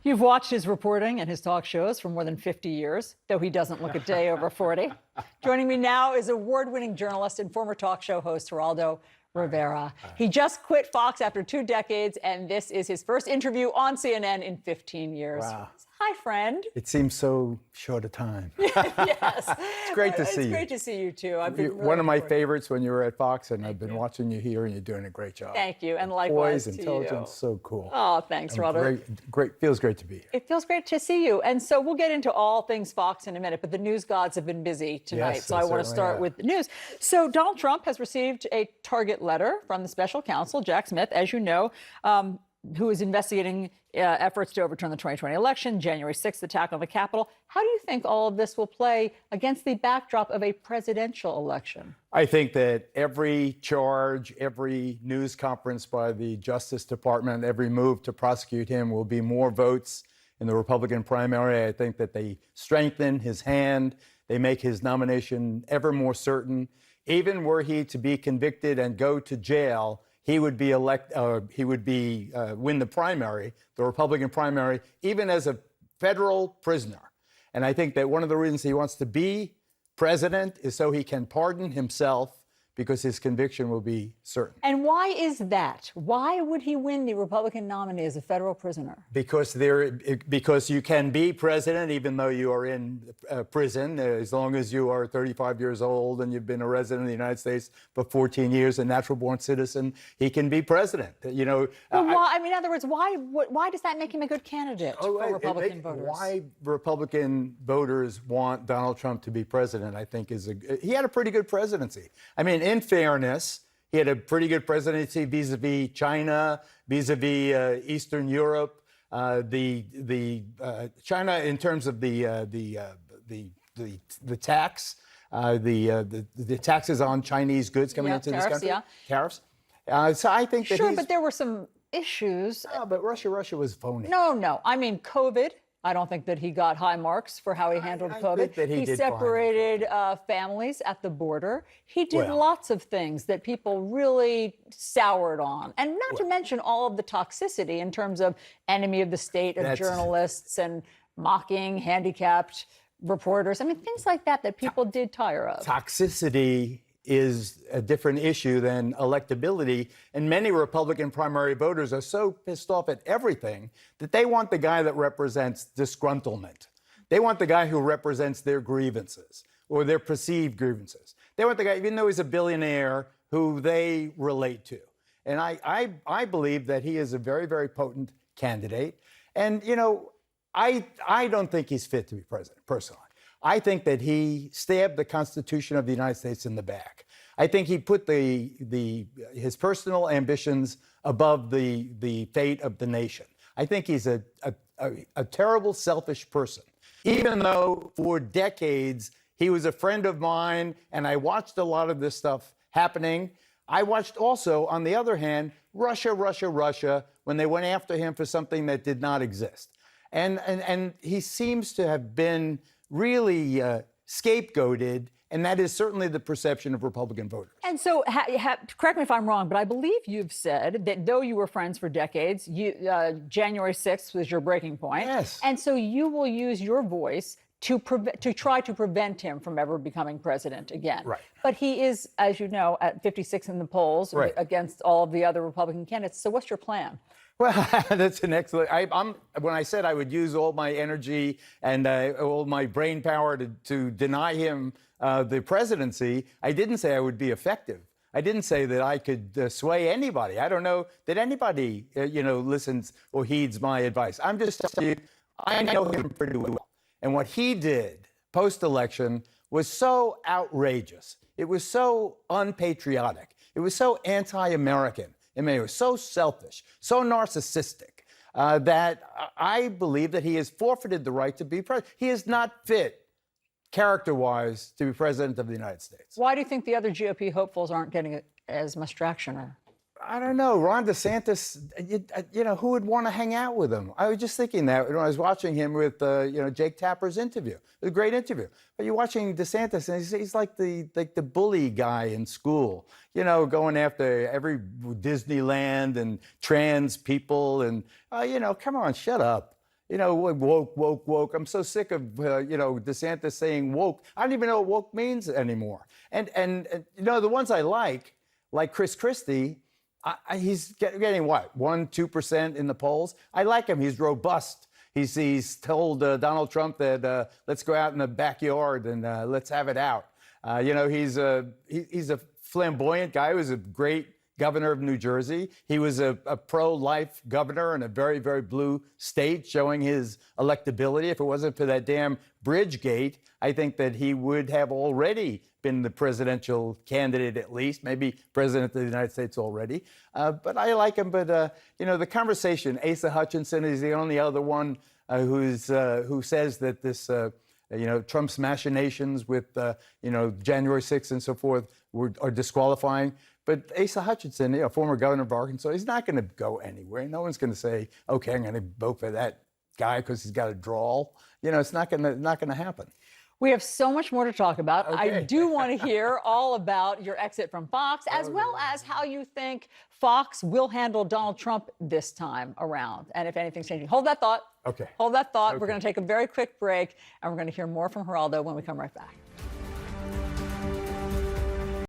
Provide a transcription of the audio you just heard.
You've watched his reporting and his talk shows for more than 50 years, though he doesn't look a day over 40. Joining me now is award-winning journalist and former talk show host Geraldo Rivera. He just quit Fox after 2 decades, and this is his first interview on CNN in 15 years. Wow. Hi, friend. It seems so short a time. Yes. It's great to see you. It's great to see you, too. I've been One of my favorites. favorites when you were at Fox, and I've been watching you here, and you're doing a great job. Thank you, and likewise Poise, to intelligence, you. so cool. Oh, thanks, Geraldo. Great, feels great to be here. It feels great to see you. And so we'll get into all things Fox in a minute, but the news gods have been busy tonight. Yes, so I want to start with the news. So Donald Trump has received a target letter from the special counsel, Jack Smith, as you know, who is investigating efforts to overturn the 2020 election, January 6th attack on the Capitol. How do you think all of this will play against the backdrop of a presidential election? I think that every charge, every news conference by the Justice Department, every move to prosecute him will be more votes in the Republican primary. I think that they strengthen his hand. They make his nomination ever more certain. Even were he to be convicted and go to jail, he would be win the primary, the Republican primary, even as a federal prisoner. And I think that one of the reasons he wants to be president is so he can pardon himself, because his conviction will be certain. And why is that? Why would he win the Republican nominee as a federal prisoner? Because you can be president even though you are in prison, as long as you are 35 years old and you've been a resident of the United States for 14 years, a natural-born citizen, he can be president. You know. Well, in other words, why does that make him a good candidate for Republican voters? Why Republican voters want Donald Trump to be president, I think, he had a pretty good presidency. I mean, in fairness, he had a pretty good presidency vis-a-vis China, vis-a-vis Eastern Europe. China, in terms of the tax, the taxes on Chinese goods coming into this country, tariffs. So I think that sure, but there were some issues. Oh, but Russia was phony. No. I mean, COVID. I don't think that he got high marks for how he handled COVID. Think that he did separated families at the border. He did lots of things that people really soured on. And not to mention all of the toxicity in terms of enemy of the state of journalists and mocking handicapped reporters. I mean, things like that people did tire of. Toxicity is a different issue than electability. And many Republican primary voters are so pissed off at everything that they want the guy that represents disgruntlement. They want the guy who represents their grievances or their perceived grievances. They want the guy, even though he's a billionaire, who they relate to. And I believe that he is a very, very potent candidate. And, you know, I don't think he's fit to be president, personally. I think that he stabbed the Constitution of the United States in the back. I think he put his personal ambitions above the fate of the nation. I think he's a terrible, selfish person. Even though for decades he was a friend of mine and I watched a lot of this stuff happening, I watched also, on the other hand, Russia, when they went after him for something that did not exist. And he seems to have been really scapegoated, and that is certainly the perception of Republican voters. And so, correct me if I'm wrong, but I believe you've said that though you were friends for decades, January 6th was your breaking point. Yes. And so you will use your voice to try to prevent him from ever becoming president again. Right. But he is, as you know, at 56 in the polls against all of the other Republican candidates. So what's your plan? Well, that's an excellent. When I said I would use all my energy and all my brain power to deny him the presidency, I didn't say I would be effective. I didn't say that I could sway anybody. I don't know that anybody, listens or heeds my advice. I'm just telling you, I know him pretty well. And what he did post-election was so outrageous. It was so unpatriotic. It was so anti-American. I mean, it was so selfish, so narcissistic, that I believe that he has forfeited the right to be president. He is not fit, character-wise, to be president of the United States. Why do you think the other GOP hopefuls aren't getting as much traction? I don't know. Ron DeSantis, who would want to hang out with him? I was just thinking that when I was watching him with, Jake Tapper's interview. It was a great interview. But you're watching DeSantis, and he's like the bully guy in school, going after every Disneyland and trans people. And, come on, shut up. woke, woke, woke. I'm so sick of, DeSantis saying woke. I don't even know what woke means anymore. And the ones I like Chris Christie, he's getting what, 1-2% in the polls. I like him. He's robust. He's told Donald Trump that let's go out in the backyard and let's have it out. He's a flamboyant guy. He was a great governor of New Jersey. He was a pro-life governor in a very, very blue state, showing his electability. If it wasn't for that damn bridge gate, I think that he would have already been the presidential candidate, at least, maybe president of the United States already. But I like him. But, the conversation, Asa Hutchinson is the only other one who says that this, Trump's machinations with, January 6th and so forth are disqualifying. But Asa Hutchinson, former governor of Arkansas, he's not going to go anywhere. No one's going to say, okay, I'm going to vote for that guy because he's got a drawl. It's not going to happen. We have so much more to talk about. Okay. I do want to hear all about your exit from Fox, as well as how you think Fox will handle Donald Trump this time around, and if anything's changing. Hold that thought. Okay. Hold that thought. Okay. We're going to take a very quick break, and we're going to hear more from Geraldo when we come right back.